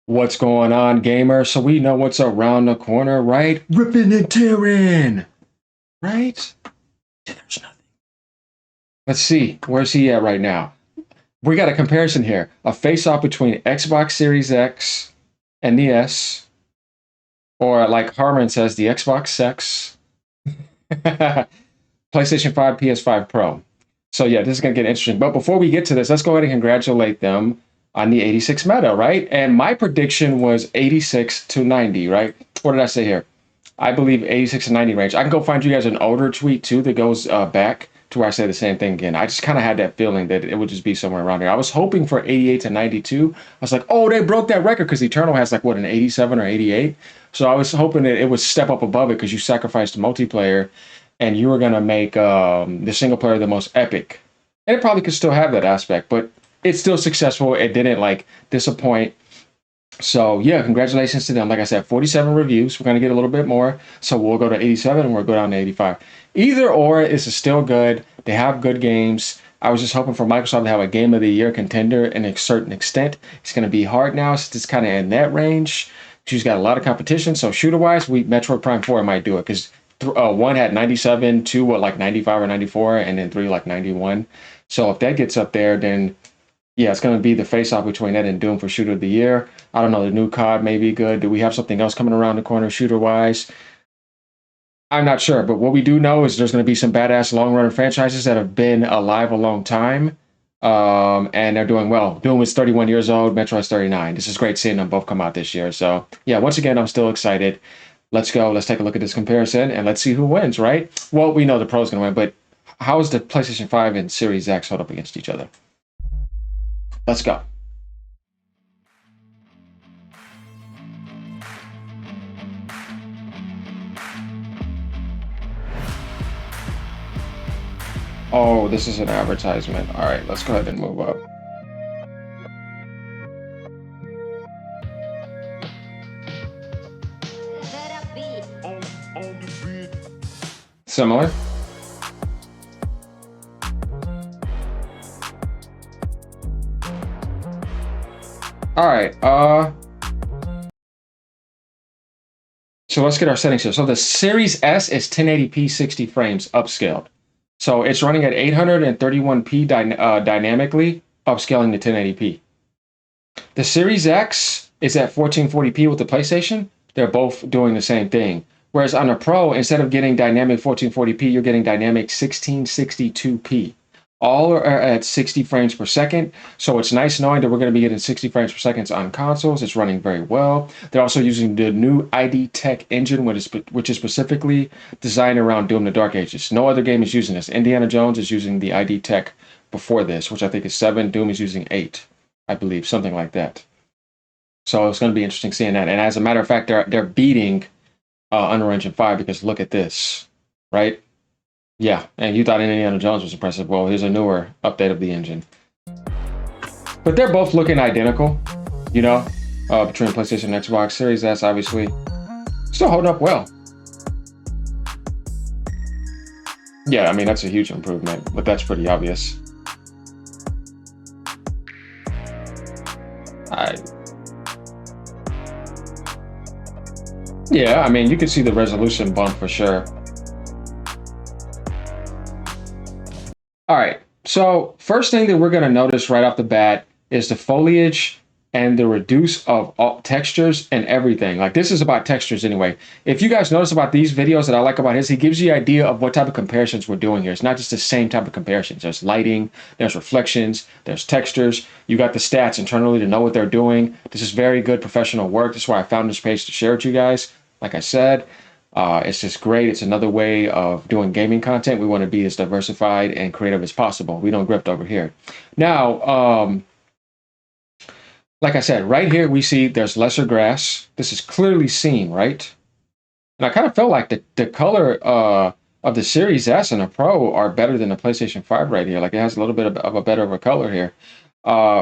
What's going on, gamer? So we know what's around the corner, right? Ripping and tearing, right? There's nothing. Let's see. Where's he at right now? We got a comparison here. A face-off between Xbox Series X and the S, or like Harmon says, the Xbox Sex. PlayStation 5, PS5 Pro. So yeah, this is gonna get interesting. But before we get to this, let's go ahead and congratulate them on the 86 meta, right? And my prediction was 86 to 90, right? What did I say here? I believe 86 to 90 range. I can go find you guys an older tweet too that goes back to where I say the same thing again. I just kind of had that feeling that it would just be somewhere around here. I was hoping for 88 to 92. I was like, oh, they broke that record because Eternal has like what, an 87 or 88. So I was hoping that it would step up above it because you sacrificed multiplayer and you were gonna make the single player the most epic. And it probably could still have that aspect, but it's still successful. It didn't like disappoint. So yeah, congratulations to them. Like I said, 47 reviews. We're gonna get a little bit more. So we'll go to 87 and we'll go down to 85. Either or is still good. They have good games. I was just hoping for Microsoft to have a Game of the Year contender in a certain extent. It's gonna be hard now since it's kind of in that range. She's got a lot of competition. So shooter-wise, Metroid Prime 4 might do it because one had 97, two what like 95 or 94, and then three like 91. So if that gets up there, then yeah, it's going to be the face-off between that and Doom for Shooter of the Year. I don't know, the new COD may be good. Do we have something else coming around the corner shooter-wise? I'm not sure, but what we do know is there's going to be some badass long-running franchises that have been alive a long time, and they're doing well. Doom is 31 years old, Metroid's 39. This is great seeing them both come out this year. So yeah, once again, I'm still excited. Let's go. Let's take a look at this comparison, and let's see who wins, right? Well, we know the Pro's going to win, but how is the PlayStation 5 and Series X hold up against each other? Let's go. Oh, this is an advertisement. All right, let's go ahead and move up. Similar. All right, so let's get our settings here. So the Series S is 1080p 60 frames upscaled. So it's running at 831p dynamically, upscaling to 1080p. The Series X is at 1440p with the PlayStation. They're both doing the same thing. Whereas on the Pro, instead of getting dynamic 1440p, you're getting dynamic 1662p. All are at 60 frames per second. So it's nice knowing that we're going to be getting 60 frames per second on consoles. It's running very well. They're also using the new ID Tech engine, which is specifically designed around Doom: The Dark Ages. No other game is using this. Indiana Jones is using the ID Tech before this, which I think is 7. Doom is using 8, I believe, something like that. So it's going to be interesting seeing that. And as a matter of fact, they're beating Unreal Engine 5 because look at this, right? Yeah, and you thought Indiana Jones was impressive. Well, here's a newer update of the engine. But they're both looking identical, you know, between PlayStation and Xbox. Series S, obviously, still holding up well. Yeah, I mean, that's a huge improvement, but that's pretty obvious. Yeah, I mean, you can see the resolution bump for sure. All right, so first thing that we're going to notice right off the bat is the foliage and the reduce of all textures and everything. Like this is about textures anyway. If you guys notice about these videos that I like about his, he gives you an idea of what type of comparisons we're doing here. It's not just the same type of comparisons. There's lighting, there's reflections, there's textures. You got the stats internally to know what they're doing. This is very good professional work. That's why I found this page to share with you guys. Like I said, it's just great. It's another way of doing gaming content. We want to be as diversified and creative as possible. We don't grift over here. Now, like I said, right here we see there's lesser grass. This is clearly seen, right? And I kind of felt like the color of the Series S and the Pro are better than the PlayStation 5 right here. Like it has a little bit of a better of a color here.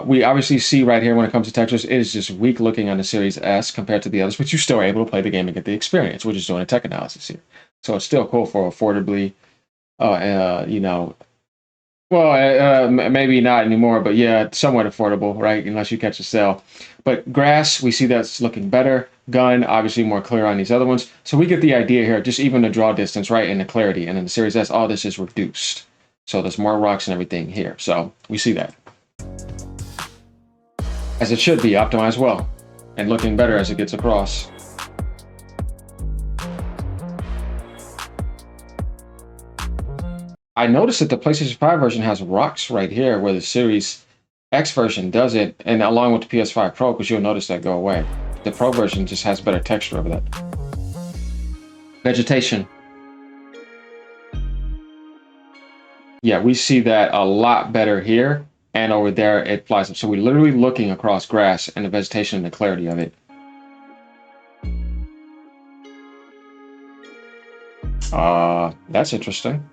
We obviously see right here when it comes to textures, it is just weak looking on the Series S compared to the others, but you're still able to play the game and get the experience. We're just doing a tech analysis here. So it's still cool for affordably, you know, Well, maybe not anymore, but yeah, somewhat affordable, right? Unless you catch a sale. But grass, we see that's looking better. Gun, obviously more clear on these other ones. So we get the idea here, just even the draw distance, right? And the clarity. And in the Series S, all this is reduced. So there's more rocks and everything here. So we see that. As it should be, optimized well. And looking better as it gets across. I noticed that the PlayStation 5 version has rocks right here where the Series X version doesn't, and along with the PS5 Pro, because you'll notice that go away. The Pro version just has better texture over that. Vegetation. Yeah, we see that a lot better here, and over there it flies up. So we're literally looking across grass and the vegetation and the clarity of it. That's interesting.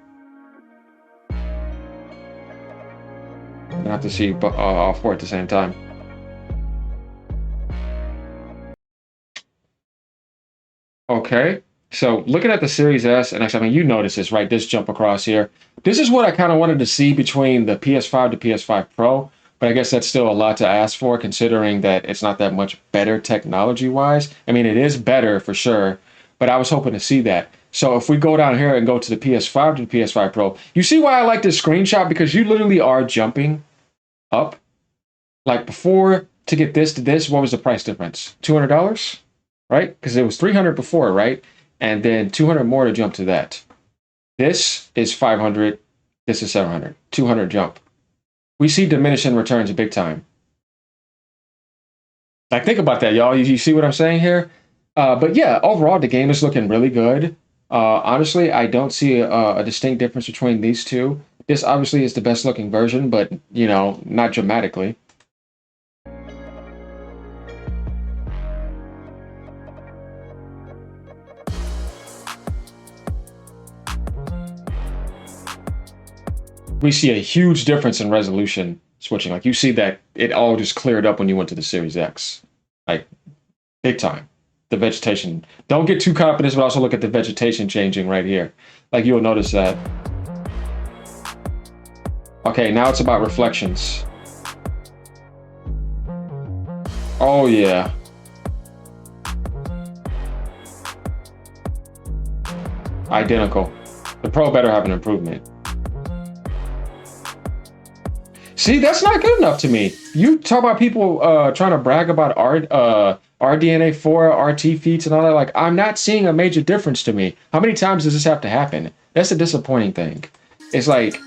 I'm gonna have to see all four at the same time. Okay, so looking at the Series S, and actually, I mean, you notice this, right? This jump across here. This is what I kind of wanted to see between the PS5 to PS5 Pro, but I guess that's still a lot to ask for, considering that it's not that much better technology-wise. I mean, it is better for sure, but I was hoping to see that. So if we go down here and go to the PS5 to the PS5 Pro, you see why I like this screenshot? Because you literally are jumping up. Like before, to get this to this, what was the price difference? $200? Right? Because it was 300 before, right? And then 200 more to jump to that. This is 500. This is 700. 200 jump. We see diminishing returns big time. Like, think about that, y'all. You see what I'm saying here? But yeah, overall, the game is looking really good. Honestly, I don't see a distinct difference between these two. This obviously is the best looking version, but, you know, not dramatically. We see a huge difference in resolution switching. Like you see that it all just cleared up when you went to the Series X. Like big time. The vegetation. Don't get too caught up in this, but also look at the vegetation changing right here. Like you'll notice that. Okay, now it's about reflections. Oh yeah. Identical. The Pro better have an improvement. See, that's not good enough to me. You talk about people trying to brag about RDNA 4, RT feats and all that. Like, I'm not seeing a major difference to me. How many times does this have to happen? That's a disappointing thing. It's like,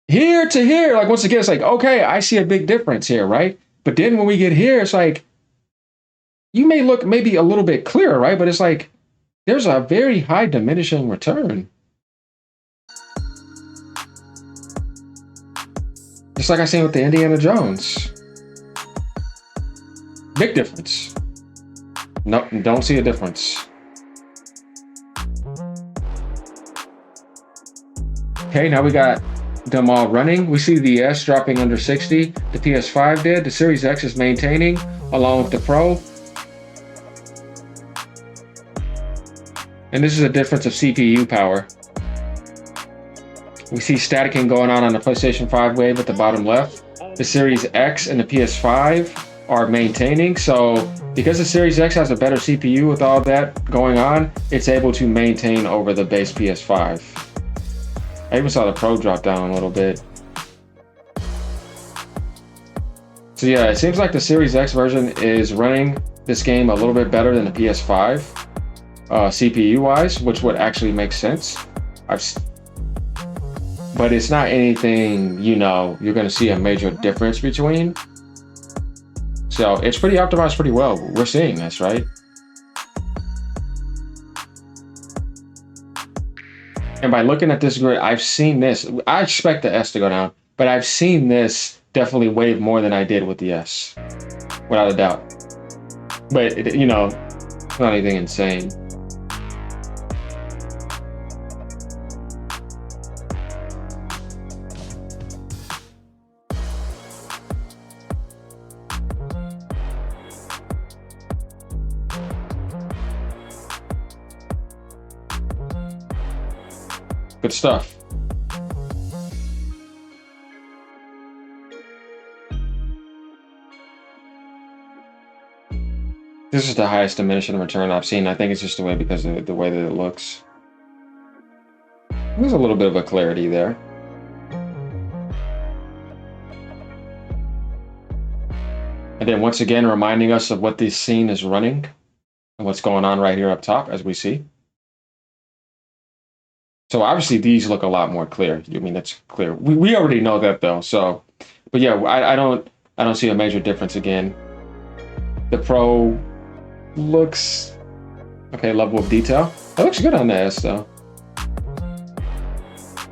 here to here, like, once again, it's like, okay, I see a big difference here, right? But then when we get here, it's like, you may look maybe a little bit clearer, right? But it's like, there's a very high diminishing return. Just like I seen with the Indiana Jones. Big difference. Nope, don't see a difference. Okay, now we got them all running. We see the S dropping under 60. The PS5 did. The Series X is maintaining along with the Pro. And this is a difference of CPU power. We see staticking going on the PlayStation 5 wave at the bottom left. The Series X and the PS5 are maintaining. So because the Series X has a better CPU with all that going on, it's able to maintain over the base PS5. I even saw the Pro drop down a little bit. So yeah, it seems like the Series X version is running this game a little bit better than the PS5 CPU-wise, which would actually make sense. But it's not anything, you know, you're going to see a major difference between. So it's pretty optimized pretty well. We're seeing this, right? And by looking at this grid, I've seen this. I expect the S to go down, but I've seen this definitely wave more than I did with the S, without a doubt. But, you know, it's not anything insane. Good stuff. This is the highest diminishing return I've seen. I think it's just the way because of the way that it looks. There's a little bit of a clarity there. And then once again, reminding us of what this scene is running and what's going on right here up top, as we see. So obviously these look a lot more clear. I mean, that's clear. We already know that though. So, but yeah, I don't see a major difference again. The Pro looks okay. Level of detail. It looks good on the S though.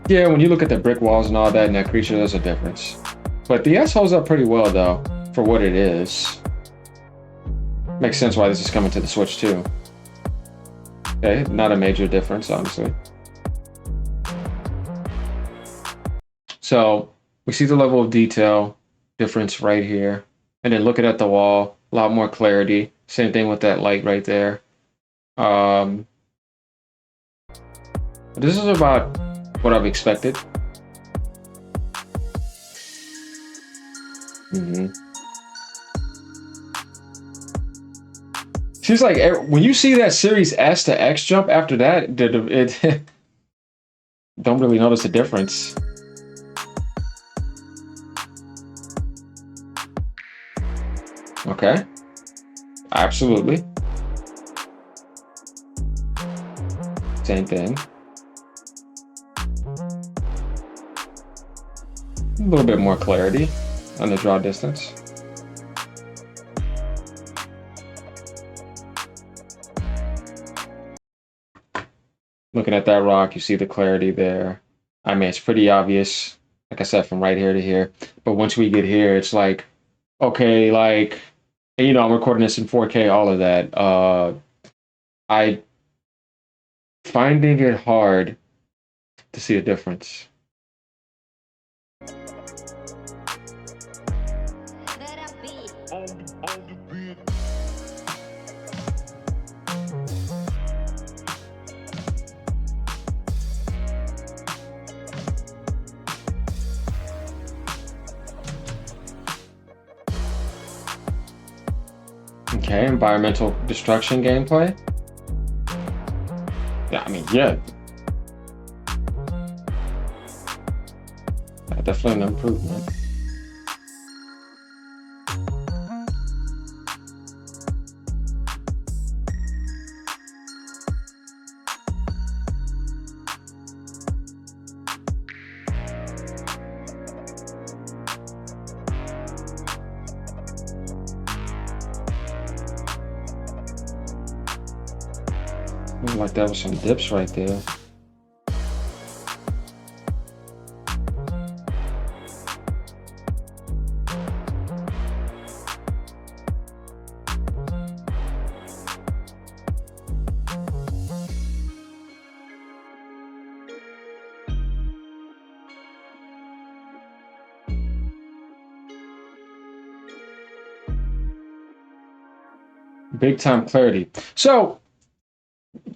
Yeah, when you look at the brick walls and all that and that creature, there's a difference. But the S holds up pretty well though for what it is. Makes sense why this is coming to the Switch too. Okay, not a major difference, honestly. So we see the level of detail difference right here. And then looking at the wall, a lot more clarity. Same thing with that light right there. This is about what I've expected. Seems like when you see that Series S to X jump after that, it don't really notice a difference. Okay. Absolutely. Same thing. A little bit more clarity on the draw distance. Looking at that rock, you see the clarity there. I mean, it's pretty obvious, like I said, from right here to here. But once we get here, it's like, okay, like, you know, I'm recording this in 4K, all of that. I finding it hard to see a difference. Okay, environmental destruction gameplay. Yeah, I mean, yeah. Definitely an improvement. Like that was some dips right there. Big time clarity. So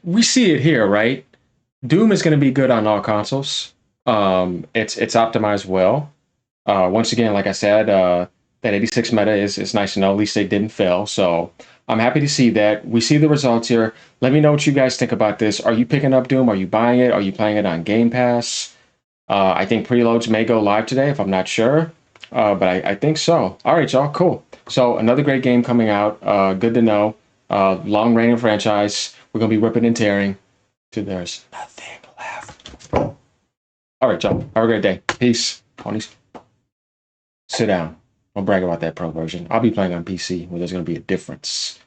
we see it here, right? Doom is going to be good on all consoles. It's optimized well. Once again, like I said, that 86 meta is nice to know. At least they didn't fail. So I'm happy to see that. We see the results here. Let me know what you guys think about this. Are you picking up Doom? Are you buying it? Are you playing it on Game Pass? I think preloads may go live today if I'm not sure. But I think so. All right, y'all. Cool. So another great game coming out. Good to know. Long reigning franchise. We're going to be ripping and tearing till there's nothing left. All right, y'all. Have a great day. Peace. Ponies. Sit down. Don't brag about that Pro version. I'll be playing on PC where there's going to be a difference.